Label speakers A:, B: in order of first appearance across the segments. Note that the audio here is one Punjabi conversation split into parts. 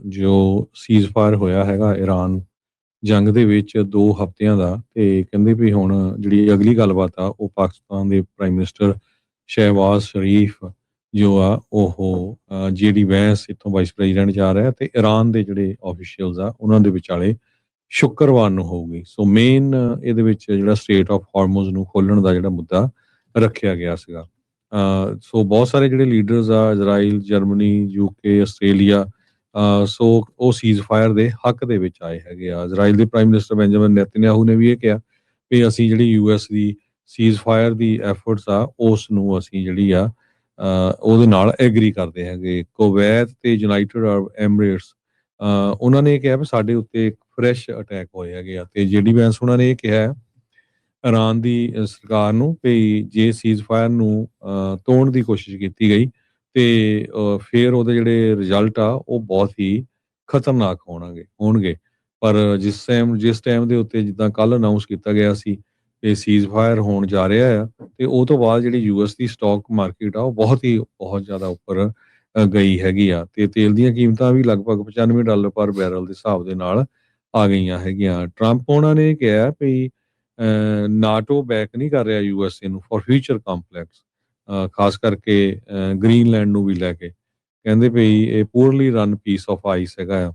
A: ਜੋ ਸੀਜ਼ਫਾਇਰ ਹੋਇਆ ਹੈਗਾ ਈਰਾਨ ਜੰਗ ਦੇ ਵਿੱਚ 2 ਹਫ਼ਤਿਆਂ ਦਾ, ਤੇ ਕਹਿੰਦੇ ਵੀ ਹੁਣ ਜਿਹੜੀ ਅਗਲੀ ਗੱਲਬਾਤ ਆ ਉਹ ਪਾਕਿਸਤਾਨ ਦੇ ਪ੍ਰਾਈਮ ਮਿਨਿਸਟਰ ਸ਼ਹਿਬਾਜ਼ ਸ਼ਰੀਫ ਜੋ ਆ ਉਹ JD ਵੈਂਸ ਇੱਥੋਂ ਵਾਈਸ ਪ੍ਰੈਜ਼ੀਡੈਂਟ ਜਾ ਰਿਹਾ ਤੇ ਈਰਾਨ ਦੇ ਜਿਹੜੇ ਆਫੀਸ਼ੀਅਲਸ ਆ ਉਹਨਾਂ ਦੇ ਵਿਚਾਲੇ ਸ਼ੁੱਕਰਵਾਰ ਨੂੰ ਹੋਊਗੀ। ਸੋ ਮੇਨ ਇਹਦੇ ਵਿੱਚ ਜਿਹੜਾ ਸਟ੍ਰੇਟ ਆਫ ਹਾਰਮੋਜ਼ ਨੂੰ ਖੋਲ੍ਹਣ ਦਾ ਜਿਹੜਾ ਮੁੱਦਾ ਰੱਖਿਆ ਗਿਆ ਸੀਗਾ। ਸੋ ਬਹੁਤ ਸਾਰੇ ਜਿਹੜੇ ਲੀਡਰਸ ਆ ਇਜ਼ਰਾਈਲ, ਜਰਮਨੀ, UK, ਆਸਟ੍ਰੇਲੀਆ, ਸੋ ਉਹ ਸੀਜ਼ਫਾਇਰ ਦੇ ਹੱਕ ਦੇ ਵਿੱਚ ਆਏ ਹੈਗੇ ਆ। ਇਜ਼ਰਾਈਲ ਦੇ ਪ੍ਰਾਈਮ ਮਿਨਿਸਟਰ ਬੈਂਜਾਮਿਨ ਨੇਤਨਯਾਹੂ ਨੇ ਵੀ ਇਹ ਕਿਹਾ ਵੀ ਅਸੀਂ ਜਿਹੜੀ US ਦੀ ਸੀਜ਼ਫਾਇਰ ਦੀ ਐਫਰਟਸ ਆ ਉਸ ਨੂੰ ਅਸੀਂ ਜਿਹੜੀ ਆ ਉਹਦੇ ਨਾਲ ਐਗਰੀ ਕਰਦੇ ਹੈਗੇ। ਕੁਵੈਤ ਤੇ ਯੂਨਾਈਟਿਡ ਅਰਬ ਐਮਰੇਟਸ ਉਹਨਾਂ ਨੇ ਇਹ ਕਿਹਾ ਵੀ ਸਾਡੇ ਉੱਤੇ ਇੱਕ ਫਰੈਸ਼ ਅਟੈਕ ਹੋਏ ਹੈਗੇ ਆ, ਤੇ JD ਵੈਂਸ ਉਹਨਾਂ ਨੇ ਇਹ ਕਿਹਾ ਹੈ ਈਰਾਨ ਦੀ ਸਰਕਾਰ ਨੂੰ ਵੀ ਜੇ ਸੀਜ਼ਫਾਇਰ ਨੂੰ ਤੋੜਨ ਦੀ ਕੋਸ਼ਿਸ਼ ਕੀਤੀ ਗਈ ਤੇ ਫਿਰ ਉਹਦੇ ਜਿਹੜੇ ਰਿਜ਼ਲਟ ਆ ਉਹ ਬਹੁਤ ਹੀ ਖਤਰਨਾਕ ਹੋਣਗੇ। ਪਰ ਜਿਸ ਟਾਈਮ ਦੇ ਉੱਤੇ ਜਿੱਦਾਂ ਕੱਲ੍ਹ ਅਨਾਊਂਸ ਕੀਤਾ ਗਿਆ ਸੀ ਕਿ ਸੀਜ਼ਫਾਇਰ ਹੋਣ ਜਾ ਰਿਹਾ ਆ, ਤੇ ਉਹ ਤੋਂ ਬਾਅਦ ਜਿਹੜੀ US ਦੀ ਸਟਾਕ ਮਾਰਕੀਟ ਆ ਉਹ ਬਹੁਤ ਜ਼ਿਆਦਾ ਉੱਪਰ ਗਈ ਹੈਗੀ ਆ, ਤੇ ਤੇਲ ਦੀਆਂ ਕੀਮਤਾਂ ਵੀ ਲਗਭਗ $95 ਪਰ ਬੈਰਲ ਦੇ ਹਿਸਾਬ ਦੇ ਨਾਲ ਆ ਗਈਆਂ ਹੈਗੀਆਂ। ਟਰੰਪ ਉਹਨਾਂ ਨੇ ਕਿਹਾ ਵੀ ਨਾਟੋ ਬੈਕ ਨਹੀਂ ਕਰ ਰਿਹਾ USA ਨੂੰ ਫॉर ਫਿਊਚਰ ਕੰਪਲੈਕਸ, ਖਾਸ ਕਰਕੇ ਗ੍ਰੀਨਲੈਂਡ ਨੂੰ ਵੀ ਲੈ ਕੇ। ਕਹਿੰਦੇ ਵੀ ਇਹ ਪੂਰਲੀ ਰਨ ਪੀਸ ਆਫ ਆਈਸ ਹੈਗਾ ਆ।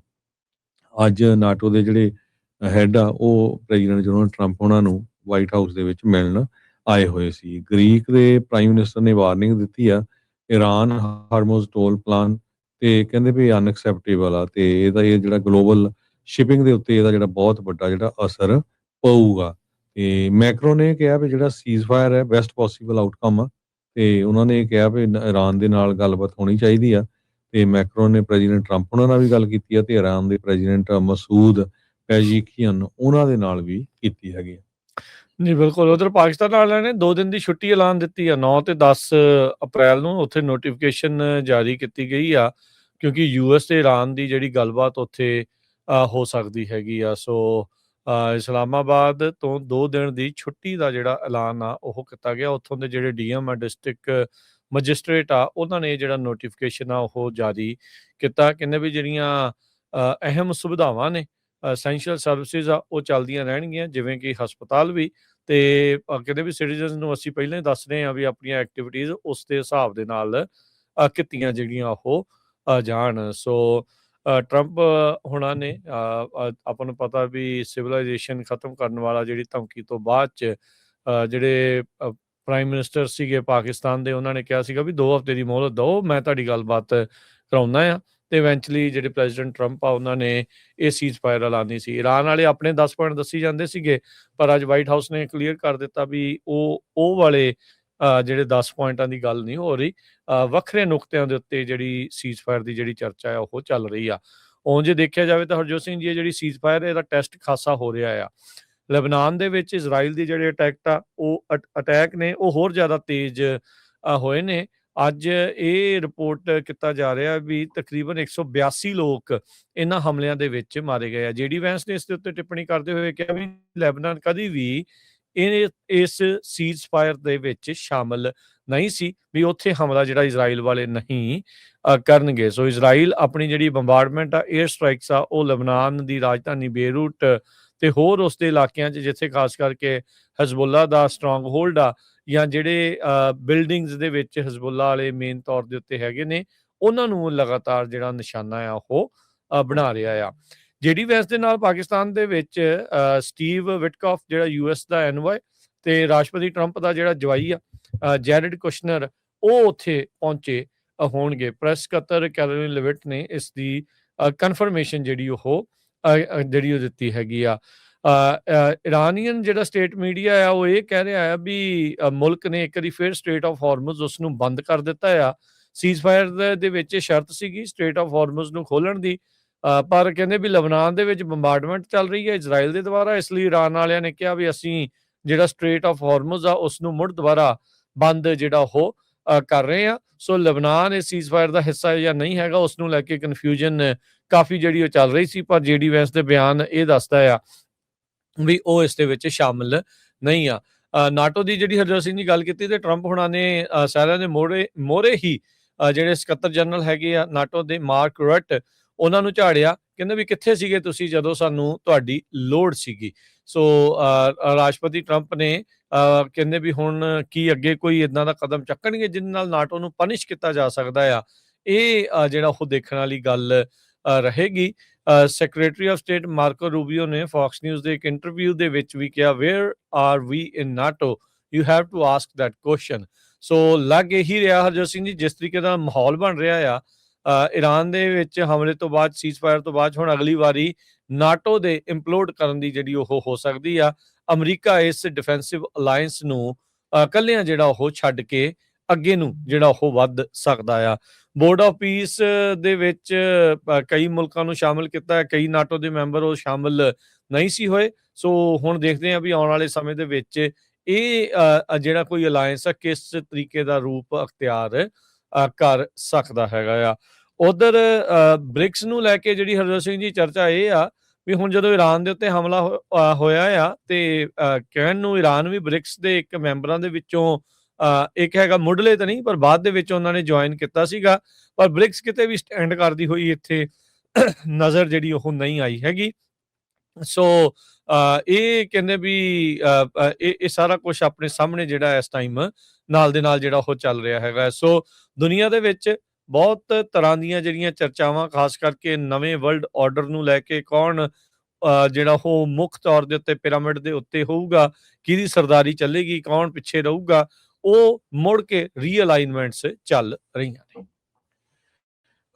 A: ਅੱਜ ਨਾਟੋ ਦੇ ਜਿਹੜੇ ਹੈਡ ਆ ਉਹ ਪ੍ਰੈਜ਼ੀਡੈਂਟ ਡੋਨਾਲਡ ਟਰੰਪ ਉਹਨਾਂ ਨੂੰ ਵਾਈਟ ਹਾਊਸ ਦੇ ਵਿੱਚ ਮਿਲਣ ਆਏ ਹੋਏ ਸੀ। ਗ੍ਰੀਕ ਦੇ ਪ੍ਰਾਈਮ ਮਿਨਿਸਟਰ ਨੇ ਵਾਰਨਿੰਗ ਦਿੱਤੀ ਆ ਈਰਾਨ ਹਾਰਮੋਜ਼ ਟੋਲ ਪਲਾਨ, ਤੇ ਕਹਿੰਦੇ ਵੀ ਅਨਐਕਸੈਪਟੇਬਲ ਆ, ਤੇ ਇਹ ਜਿਹੜਾ ਗਲੋਬਲ ਸ਼ਿਪਿੰਗ ਦੇ ਉੱਤੇ ਇਹਦਾ ਜਿਹੜਾ ਬਹੁਤ ਵੱਡਾ ਜਿਹੜਾ ਅਸਰ ਪਊਗਾ। ਤੇ ਮੈਕਰੋ ਨੇ ਕਿਹਾ ਵੀ ਜਿਹੜਾ ਸੀਜ਼ਫਾਇਰ ਹੈ ਬੈਸਟ ਪੋਸੀਬਲ ਆਊਟਕਮ ਆ, ਤੇ ਉਹਨਾਂ ਨੇ ਕਿਹਾ ਵੀ ਈਰਾਨ ਦੇ ਨਾਲ ਗੱਲਬਾਤ ਹੋਣੀ ਚਾਹੀਦੀ ਆ। ਤੇ ਮੈਕਰੋ ਨੇ ਪ੍ਰੈਜ਼ੀਡੈਂਟ ਟਰੰਪ ਉਹਨਾਂ ਨਾਲ ਵੀ ਗੱਲ ਕੀਤੀ ਆ, ਤੇ ਈਰਾਨ ਦੇ ਪ੍ਰੈਜ਼ੀਡੈਂਟ ਮਸੂਦ ਪੈਜ਼ੀਕੀਅਨ ਉਹਨਾਂ ਦੇ ਨਾਲ ਵੀ ਕੀਤੀ ਹੈਗੀ ਆ।
B: ਜੀ ਬਿਲਕੁਲ। ਉਧਰ ਪਾਕਿਸਤਾਨ ਵਾਲਿਆਂ ਨੇ 2 ਦਿਨ ਦੀ ਛੁੱਟੀ ਐਲਾਨ ਦਿੱਤੀ ਆ, 9 ਤੇ 10 ਅਪ੍ਰੈਲ ਨੂੰ ਉੱਥੇ ਨੋਟੀਫਿਕੇਸ਼ਨ ਜਾਰੀ ਕੀਤੀ ਗਈ ਆ, ਕਿਉਂਕਿ US ਤੇ ਈਰਾਨ ਦੀ ਜਿਹੜੀ ਗੱਲਬਾਤ ਉੱਥੇ ਹੋ ਸਕਦੀ ਹੈਗੀ ਆ। ਸੋ ਇਸਲਾਮਾਬਾਦ ਤੋਂ 2 ਦਿਨ ਦੀ ਛੁੱਟੀ ਦਾ ਜਿਹੜਾ ਐਲਾਨ ਆ ਉਹ ਕੀਤਾ ਗਿਆ। ਉੱਥੋਂ ਦੇ ਜਿਹੜੇ DM ਆ, ਡਿਸਟ੍ਰਿਕਟ ਮੈਜਿਸਟ੍ਰੇਟ ਆ, ਉਹਨਾਂ ਨੇ ਜਿਹੜਾ ਨੋਟੀਫਿਕੇਸ਼ਨ ਆ ਉਹ ਜਾਰੀ ਕੀਤਾ। ਕਹਿੰਦੇ ਵੀ ਜਿਹੜੀਆਂ ਅਹਿਮ ਸੁਵਿਧਾਵਾਂ ਨੇ, ਐਸੈਂਸ਼ੀਅਲ ਸਰਵਿਸਿਜ਼ ਆ, ਉਹ ਚੱਲਦੀਆਂ ਰਹਿਣਗੀਆਂ, ਜਿਵੇਂ ਕਿ ਹਸਪਤਾਲ ਵੀ। ਤੇ ਕਹਿੰਦੇ ਵੀ ਸਿਟੀਜ਼ਨਸ ਨੂੰ ਅਸੀਂ ਪਹਿਲਾਂ ਹੀ ਦੱਸ ਰਹੇ ਹਾਂ ਵੀ ਆਪਣੀਆਂ ਐਕਟੀਵਿਟੀਜ਼ ਉਸ ਦੇ ਹਿਸਾਬ ਦੇ ਨਾਲ ਕੀਤੀਆਂ ਜਿਹੜੀਆਂ ਉਹ ਜਾਣ। ਸੋ ਟਰੰਪ ਹੁਣਾਂ ਨੇ ਆਪਾਂ ਨੂੰ ਪਤਾ ਵੀ ਸਿਵਲਾਈਜੇਸ਼ਨ ਖਤਮ ਕਰਨ ਵਾਲਾ ਜਿਹੜੀ ਧਮਕੀ ਤੋਂ ਬਾਅਦ 'ਚ ਜਿਹੜੇ ਪ੍ਰਾਈਮ ਮਿਨਿਸਟਰ ਸੀਗੇ ਪਾਕਿਸਤਾਨ ਦੇ, ਉਹਨਾਂ ਨੇ ਕਿਹਾ ਸੀਗਾ ਵੀ 2 ਹਫ਼ਤੇ ਦੀ ਮੋਹਲਤ ਦਿਓ, ਮੈਂ ਤੁਹਾਡੀ ਗੱਲਬਾਤ ਕਰਾਉਂਦਾ ਆ। ਤੇ ਇਵੈਂਚੁਅਲੀ ਜਿਹੜੇ ਪ੍ਰੈਜ਼ੀਡੈਂਟ ਟਰੰਪ ਆ ਉਹਨਾਂ ਨੇ ਇਹ ਸੀਜ਼ਫਾਇਰ ਐਲਾਨੀ ਸੀ। ਈਰਾਨ ਵਾਲੇ ਆਪਣੇ 10 ਪੁਆਇੰਟ ਦੱਸੀ ਜਾਂਦੇ ਸੀਗੇ, ਪਰ ਅੱਜ ਵਾਈਟ ਹਾਊਸ ਨੇ ਕਲੀਅਰ ਕਰ ਦਿੱਤਾ ਵੀ ਉਹ ਵਾਲੇ ਜਿਹੜੇ 10 ਪੁਆਇੰਟਾਂ ਦੀ ਗੱਲ ਨਹੀਂ ਹੋ ਰਹੀ, ਵੱਖਰੇ ਨੁਕਤਿਆਂ ਦੇ ਉੱਤੇ ਜਿਹੜੀ ਸੀਜ਼ਫਾਇਰ ਦੀ ਜਿਹੜੀ ਚਰਚਾ ਆ ਉਹ ਚੱਲ ਰਹੀ ਆ। ਉਂਝ ਜੇ ਦੇਖਿਆ ਜਾਵੇ ਤਾਂ ਹਰਜੋਤ ਸਿੰਘ ਜੀ, ਇਹ ਜਿਹੜੀ ਸੀਜ਼ਫਾਇਰ ਇਹਦਾ ਟੈਸਟ ਖਾਸਾ ਹੋ ਰਿਹਾ ਆ। ਲੈਬਨਾਨ ਦੇ ਵਿੱਚ ਇਜ਼ਰਾਈਲ ਦੀ ਜਿਹੜੇ ਅਟੈਕ ਨੇ ਉਹ ਹੋਰ ਜ਼ਿਆਦਾ ਤੇਜ਼ ਹੋਏ ਨੇ। ਅੱਜ ਇਹ ਰਿਪੋਰਟ ਕੀਤਾ ਜਾ ਰਿਹਾ ਵੀ ਤਕਰੀਬਨ 182 ਲੋਕ ਇਹਨਾਂ ਹਮਲਿਆਂ ਦੇ ਵਿੱਚ ਮਾਰੇ ਗਏ ਆ। JD ਵੈਂਸ ਨੇ ਇਸ ਦੇ ਉੱਤੇ ਟਿੱਪਣੀ ਕਰਦੇ ਹੋਏ ਕਿਹਾ ਵੀ ਲੈਬਨਾਨ ਕਦੀ ਵੀ ਇਸ ਸੀਜ਼ਫਾਇਰ ਦੇ ਵਿੱਚ ਸ਼ਾਮਲ ਨਹੀਂ ਸੀ, ਵੀ ਉੱਥੇ ਹਮਲਾ ਜਿਹੜਾ ਇਜ਼ਰਾਈਲ ਵਾਲੇ ਨਹੀਂ ਕਰਨਗੇ। ਸੋ ਇਜ਼ਰਾਈਲ ਆਪਣੀ ਜਿਹੜੀ ਬੰਬਾਰਡਮੈਂਟ ਆ, ਏਅਰ ਸਟ੍ਰਾਈਕਸ ਆ, ਉਹ ਲੈਬਨਾਨ ਦੀ ਰਾਜਧਾਨੀ ਬੇਰੂਟ ਤੇ ਹੋਰ ਉਸ ਦੇ ਇਲਾਕਿਆਂ 'ਚ ਜਿੱਥੇ ਖਾਸ ਕਰਕੇ ਹਿਜ਼ਬੁੱਲਾ ਦਾ ਸਟਰੋਂਗ ਹੋਲਡ ਆ, ਜਾਂ ਜਿਹੜੇ ਬਿਲਡਿੰਗਸ ਦੇ ਵਿੱਚ ਹਿਜ਼ਬੁੱਲਾ ਵਾਲੇ ਮੇਨ ਤੌਰ ਦੇ ਉੱਤੇ ਹੈਗੇ ਨੇ, ਉਹਨਾਂ ਨੂੰ ਲਗਾਤਾਰ ਜਿਹੜਾ ਨਿਸ਼ਾਨਾ ਆ ਉਹ ਬਣਾ ਰਿਹਾ ਆ। JD ਵੈਂਸ ਦੇ ਨਾਲ ਪਾਕਿਸਤਾਨ ਦੇ ਵਿੱਚ ਸਟੀਵ ਵਿਟਕੌਫ ਜਿਹੜਾ US ਦਾ ਐਨਵਾਏ, ਤੇ ਰਾਸ਼ਟਰਪਤੀ ਟਰੰਪ ਦਾ ਜਿਹੜਾ ਜਵਾਈ ਆ ਜੈਰਡ ਕੁਸ਼ਨਰ, ਉਹ ਉੱਥੇ ਪਹੁੰਚੇ ਹੋਣਗੇ। ਪ੍ਰੈਸ ਸਕੱਤਰ ਕੈਰੋਲਿਨ ਲਿਵਿਟ ਨੇ ਇਸ ਦੀ ਕਨਫਰਮੇਸ਼ਨ ਜਿਹੜੀ ਉਹ ਦਿੱਤੀ ਹੈਗੀ ਆ। ਇਰਾਨੀਅਨ ਜਿਹੜਾ ਸਟੇਟ ਮੀਡੀਆ ਆ ਉਹ ਇਹ ਕਹਿ ਰਿਹਾ ਆ ਵੀ ਮੁਲਕ ਨੇ ਇੱਕ ਵਾਰੀ ਫਿਰ ਸਟ੍ਰੇਟ ਆਫ ਹਾਰਮਜ਼ ਉਸ ਨੂੰ ਬੰਦ ਕਰ ਦਿੱਤਾ ਆ। ਸੀਜ਼ਫਾਇਰ ਦੇ ਵਿੱਚ ਸ਼ਰਤ ਸੀਗੀ ਸਟ੍ਰੇਟ ਆਫ ਹਾਰਮਜ਼ ਨੂੰ ਖੋਲ੍ਹਣ ਦੀ, ਪਰ ਕਹਿੰਦੇ ਵੀ ਲਬਨਾਨ ਦੇ ਵਿੱਚ ਬੰਬਾਰਡਮੈਂਟ ਚੱਲ ਰਹੀ ਹੈ ਇਜ਼ਰਾਈਲ ਦੇ ਦੁਆਰਾ, ਇਸ ਲਈ ਇਰਾਨ ਵਾਲਿਆਂ ਨੇ ਕਿਹਾ ਵੀ ਅਸੀਂ ਜਿਹੜਾ ਸਟ੍ਰੇਟ ਆਫ ਹਾਰਮਜ਼ ਆ ਉਸ ਨੂੰ ਮੁੜ ਦੁਬਾਰਾ ਬੰਦ ਜਿਹੜਾ ਉਹ ਕਰ ਰਹੇ ਆ। ਸੋ ਲਬਨਾਨ ਇਸ ਸੀਜ਼ਫਾਇਰ ਦਾ ਹਿੱਸਾ ਜਾਂ ਨਹੀਂ ਹੈਗਾ, ਉਸ ਨੂੰ ਲੈ ਕੇ ਕਨਫਿਊਜ਼ਨ ਕਾਫੀ ਜਿਹੜੀ ਉਹ ਚੱਲ ਰਹੀ ਸੀ, ਪਰ JD ਵੈਂਸ ਦੇ ਬਿਆਨ ਇਹ ਦੱਸਦਾ ਆ ਵੀ ਉਹ ਇਸ ਦੇ ਵਿੱਚ ਸ਼ਾਮਿਲ ਨਹੀਂ ਆ। ਨਾਟੋ ਦੀ ਜਿਹੜੀ ਹਰਜੋਤ ਸਿੰਘ ਦੀ ਗੱਲ ਕੀਤੀ ਤੇ ਟਰੰਪ ਹੁਣਾਂ ਨੇ ਸਾਰਿਆਂ ਦੇ ਮੋਹਰੇ ਹੀ ਜਿਹੜੇ ਸਕੱਤਰ ਜਨਰਲ ਹੈਗੇ ਆ ਨਾਟੋ ਦੇ ਮਾਰਕ ਰਟ, ਉਹਨਾਂ ਨੂੰ ਝਾੜਿਆ, ਕਹਿੰਦੇ ਵੀ ਕਿੱਥੇ ਸੀਗੇ ਤੁਸੀਂ ਜਦੋਂ ਸਾਨੂੰ ਤੁਹਾਡੀ ਲੋੜ ਸੀਗੀ। ਸੋ ਰਾਸ਼ਟਰਪਤੀ ਟਰੰਪ ਨੇ ਕਹਿੰਦੇ ਵੀ ਹੁਣ ਕੀ ਅੱਗੇ ਕੋਈ ਇਦਾਂ ਦਾ ਕਦਮ ਚੱਕਣਗੇ ਜਿਹਦੇ ਨਾਲ ਨਾਟੋ ਨੂੰ ਪਨਿਸ਼ ਕੀਤਾ ਜਾ ਸਕਦਾ ਆ। ਇਹ ਜਿਹੜਾ ਉਹ ਦੇਖਣ ਵਾਲੀ ਗੱਲ ਰਹੇਗੀ। Secretary of state Marco Rubio ਨੇ ਫੌਕਸ ਨਿਊਜ਼ ਦੇ ਇੱਕ ਇੰਟਰਵਿਊ ਦੇ ਵਿੱਚ ਵੀ ਕਿਹਾ, where are we in NATO, you have to ask that question. So ਲੱਗ ਇਹੀ ਰਿਹਾ ਹਰਜੋਤ ਸਿੰਘ ਜੀ, ਜਿਸ ਤਰੀਕੇ ਦਾ ਮਾਹੌਲ ਬਣ ਰਿਹਾ ਆ ਇਰਾਨ ਦੇ ਵਿੱਚ ਹਮਲੇ ਤੋਂ ਬਾਅਦ, ਸੀਜ਼ਫਾਇਰ ਤੋਂ ਬਾਅਦ, ਹੁਣ ਅਗਲੀ ਵਾਰੀ ਨਾਟੋ ਦੇ ਇੰਪਲੋਡ ਕਰਨ ਦੀ ਜਿਹੜੀ ਉਹ ਹੋ ਸਕਦੀ ਆ। ਅਮਰੀਕਾ ਇਸ ਡਿਫੈਂਸਿਵ ਅਲਾਇੰਸ ਨੂੰ ਕੱਲਿਆਂ ਜਿਹੜਾ ਉਹ ਛੱਡ ਕੇ ਅੱਗੇ ਨੂੰ ਜਿਹੜਾ ਉਹ ਵੱਧ ਸਕਦਾ ਆ। ਬੋਰਡ ਆਫ ਪੀਸ ਦੇ ਵਿੱਚ ਕਈ ਮੁਲਕਾਂ ਨੂੰ ਸ਼ਾਮਲ ਕੀਤਾ ਹੈ, ਕਈ ਨਾਟੋ ਦੇ ਮੈਂਬਰ ਉਹ ਸ਼ਾਮਲ ਨਹੀਂ ਸੀ ਹੋਏ। ਸੋ ਹੁਣ ਦੇਖਦੇ ਹਾਂ ਵੀ ਆਉਣ ਵਾਲੇ ਸਮੇਂ ਦੇ ਵਿੱਚ ਇਹ ਜਿਹੜਾ ਕੋਈ ਅਲਾਇੰਸ ਆ ਕਿਸ ਤਰੀਕੇ ਦਾ ਰੂਪ ਅਖਤਿਆਰ ਕਰ ਸਕਦਾ ਹੈਗਾ ਆ। ਉਧਰ ਬ੍ਰਿਕਸ ਨੂੰ ਲੈ ਕੇ ਜਿਹੜੀ ਹਰਜੋਤ ਸਿੰਘ ਜੀ ਚਰਚਾ ਇਹ ਆ ਵੀ ਹੁਣ ਜਦੋਂ ਇਰਾਨ ਦੇ ਉੱਤੇ ਹਮਲਾ ਹੋਇਆ ਆ ਤੇ ਕਹਿਣ ਨੂੰ ਇਰਾਨ ਵੀ ਬ੍ਰਿਕਸ ਦੇ ਇੱਕ ਮੈਂਬਰਾਂ ਦੇ ਵਿੱਚੋਂ ਇੱਕ ਹੈਗਾ, ਮੁੱਢਲੇ ਤਾਂ ਨਹੀਂ ਪਰ ਬਾਅਦ ਦੇ ਵਿੱਚ ਉਹਨਾਂ ਨੇ ਜੁਆਇਨ ਕੀਤਾ ਸੀਗਾ, ਪਰ ਬ੍ਰਿਕਸ ਕਿਤੇ ਵੀ ਸਟੈਂਡ ਕਰਦੀ ਹੋਈ ਇੱਥੇ ਨਜ਼ਰ ਜਿਹੜੀ ਉਹ ਨਹੀਂ ਆਈ ਹੈਗੀ। ਸੋ ਇਹ ਕਹਿੰਦੇ ਵੀ ਇਹ ਸਾਰਾ ਕੁਝ ਆਪਣੇ ਸਾਹਮਣੇ ਜਿਹੜਾ ਇਸ ਟਾਈਮ ਨਾਲ ਦੇ ਨਾਲ ਜਿਹੜਾ ਉਹ ਚੱਲ ਰਿਹਾ ਹੈਗਾ। ਸੋ ਦੁਨੀਆ ਦੇ ਵਿੱਚ ਬਹੁਤ ਤਰ੍ਹਾਂ ਦੀਆਂ ਜਿਹੜੀਆਂ ਚਰਚਾਵਾਂ, ਖਾਸ ਕਰਕੇ ਨਵੇਂ ਵਰਲਡ ਆਰਡਰ ਨੂੰ ਲੈ ਕੇ, ਕੌਣ ਜਿਹੜਾ ਉਹ ਮੁੱਖ ਤੌਰ ਦੇ ਉੱਤੇ ਪਿਰਾਮਿਡ ਦੇ ਉੱਤੇ ਹੋਊਗਾ, ਕਿਹਦੀ ਸਰਦਾਰੀ ਚੱਲੇਗੀ, ਕੌਣ ਪਿੱਛੇ ਰਹੂਗਾ, ਉਹ ਮੁੜ ਕੇ ਰੀਅਲਾਈਨਮੈਂਟਸ ਚੱਲ ਰਹੀਆਂ ਨੇ।